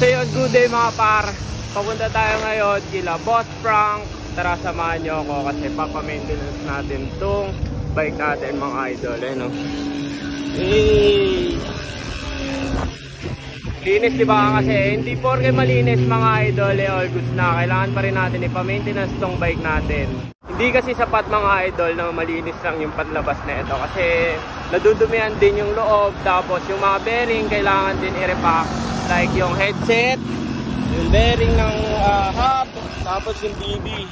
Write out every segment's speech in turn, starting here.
So yun, good day mga par. Papunta tayo ngayon kila Boss Frank. Tara, samahan nyo ako kasi papamaintenance natin itong bike natin mga idol. No? Hey! Linis diba kasi hindi porke malinis mga idol all goods na. Kailangan pa rin natin ipamaintenance itong bike natin. Hindi kasi sapat mga idol na malinis lang yung panlabas na ito kasi nadudumihan din yung loob. Tapos yung mga bearing kailangan din i-repack, like yung headset, yung bearing ng hub, tapos yung BB.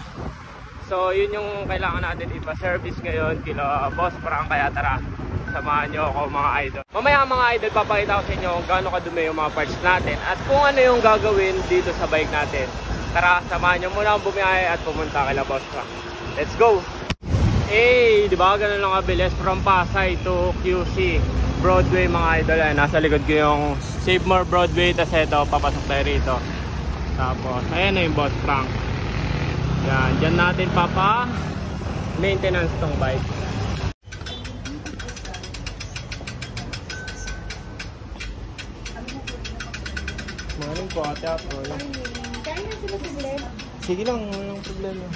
So yun yung kailangan natin ipa-service ngayon kila Boss Frank. Kaya tara, samahan nyo ako mga idol. Mamaya mga idol, papakita ko sa inyo kung gaano kadumi yung mga parts natin at kung ano yung gagawin dito sa bike natin. Tara, samahan nyo muna ang bumiyahe at pumunta kila Boss Frank. Let's go! Eh, di ba ganun lang kabilis from Pasay to QC Broadway mga idol. Ay, nasa likod ko yung Save More Broadway, tas ito, papasok tayo rito. Tapos, ayan na yung Boss Frank. Yan, dyan natin maintenance tong bike. Morning po, ate ako. Kaya na sila problema. Sige lang, walang problema.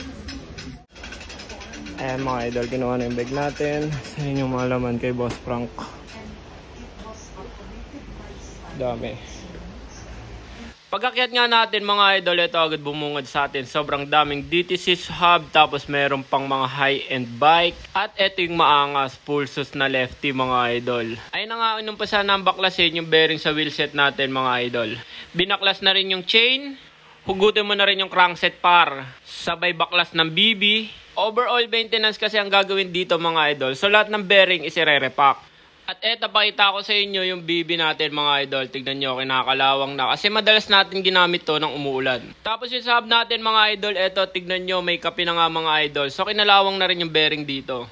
Ayan mga idol, kinuha na yung bag natin. Sa inyong mga laman kay Boss Frank. Dami. Pagkakyat nga natin mga idol, ito agad bumungad sa atin. Sobrang daming DT6 hub, tapos meron pang mga high-end bike. At ito yung maangas, pulsos na lefty mga idol. Ayun na nga, inumpasa na ang baklasin yung bearing sa wheelset natin mga idol. Binaklas na rin yung chain. Hugutin mo na rin yung crankset par. Sabay baklas ng BB. Overall maintenance kasi ang gagawin dito mga idol. So lahat ng bearing is i-repack. At eto, pakita ko sa inyo yung BB natin mga idol. Tignan nyo, kinakalawang na. Kasi madalas natin ginamit to ng umuulan. Tapos yung sa hub natin mga idol, eto, tignan nyo, may kapi na nga mga idol. So kinalawang na rin yung bearing dito.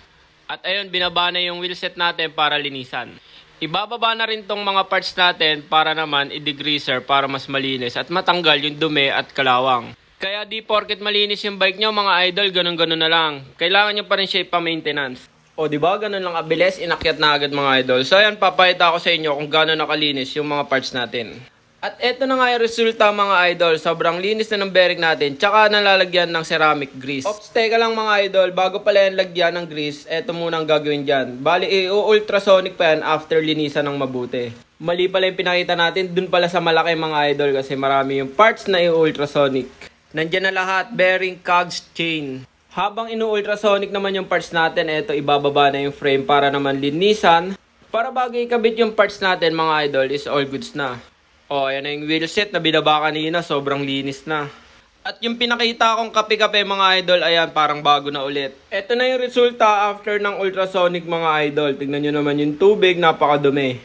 At ayun, binaba na yung wheelset natin para linisan. Ibababa na rin tong mga parts natin para naman i-degreaser para mas malinis at matanggal yung dumi at kalawang. Kaya di porket malinis yung bike nyo mga idol, ganun-ganun na lang. Kailangan nyo pa rin siya ipa-maintenance. O diba, ganun lang abilis, inakyat na agad mga idol. So ayan, papakita ko sa inyo kung gano'n nakalinis yung mga parts natin. At eto na nga yung resulta mga idol. Sobrang linis na ng bearing natin. Tsaka nalalagyan ng ceramic grease. Ops, teka lang mga idol. Bago pala yan lagyan ng grease, eto muna ang gagawin dyan. Bali, i-ultrasonic pa yan after linisan ng mabuti. Mali pala yung pinakita natin. Dun pala sa malaki mga idol kasi marami yung parts na i-ultrasonic. Nandyan na lahat, bearing, cogs, chain. Habang inu-ultrasonic naman yung parts natin, eto ibababa na yung frame para naman linisan. Para bago ikabit yung parts natin mga idol is all goods na. O, ayan na yung wheelset na binaba kanina, sobrang linis na. At yung pinakita kong kape-kape mga idol, ayan parang bago na ulit. Eto na yung resulta after ng ultrasonic mga idol. Tignan nyo naman yung tubig, napakadumi.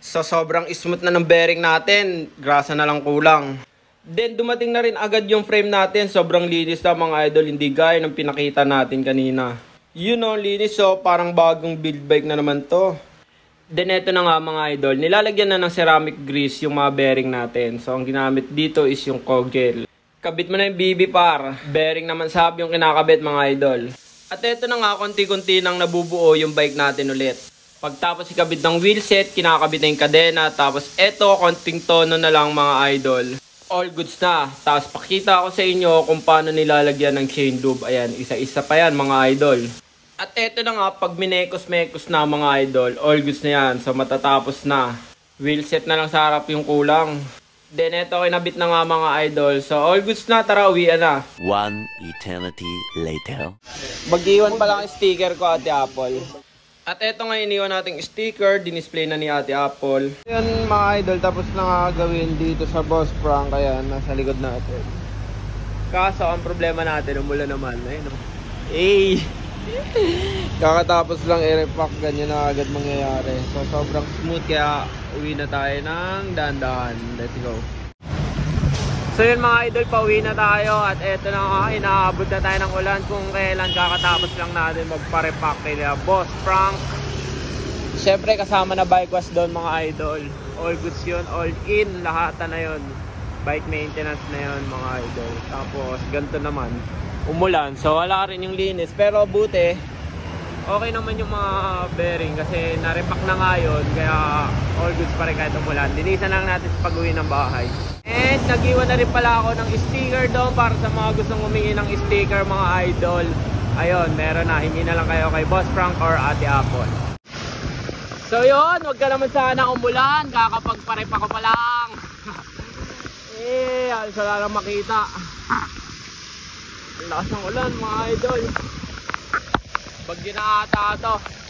So sobrang smooth na ng bearing natin, grasa na lang kulang. Then dumating na rin agad yung frame natin. Sobrang linis na mga idol. Hindi gaya ng pinakita natin kanina. You know, linis so parang bagong build bike na naman to. Then eto na nga mga idol. Nilalagyan na ng ceramic grease yung mga bearing natin. So ang ginamit dito is yung Kogel. Kabit mo na yung BB par. Bearing naman sab yung kinakabit mga idol. At eto na nga, konti-konti nang nabubuo yung bike natin ulit. Pagtapos ikabit ng wheelset, kinakabit na yung kadena. Tapos eto, konting tono na lang mga idol. All goods na. Tapos pakita ko sa inyo kung paano nilalagyan ng chain lube. Ayan, isa-isa pa yan mga idol. At eto na nga, pag minekos-mekos na mga idol, all goods na yan. So matatapos na. Wheelset na lang sa harap yung kulang. Then eto, kinabit na nga mga idol. So all goods na, tara, uwian na. One eternity later. Mag-iwan pa lang sticker ko, Ate Apple. At eto nga, iniwan nating sticker, dinisplay na ni Ate Apple. Yan mga idol, tapos na nga gawin dito sa Boss Frank, kaya nasa likod natin. Kaso, ang problema natin, umulan naman. Ayun, no? Hey! Kakatapos lang i-repack, ganyan na agad mangyayari. So, sobrang smooth, kaya uwi na tayo ng dahan-dahan. Let's go. So yun mga idol, pauwi na tayo. At eto na nga, inaabot na tayo ng ulan kung kailan. Kakatapos lang natin magpa-repack nila Boss Frank. Siyempre kasama na bike wash doon mga idol. All goods yun, all in, lahat na yun. Bike maintenance na yun mga idol. Tapos ganito naman, umulan, so wala rin yung linis. Pero buti, okay naman yung mga bearing kasi na-repack na nga yun. Kaya all goods pa rin kahit umulan. Linisan lang natin sa pag-uwi ng bahay. And nag-iwan na rin pala ako ng sticker doon para sa mga gustong humingi ng sticker mga idol. Ayun, meron na. Hingi na lang kayo kay Boss Frank or Ate Apple. So yun, wag ka naman sana umulan. Kakapagparepa ko pa lang. Alis wala lang makita. Lakas ng ulan mga idol. Bagyo na ata ito.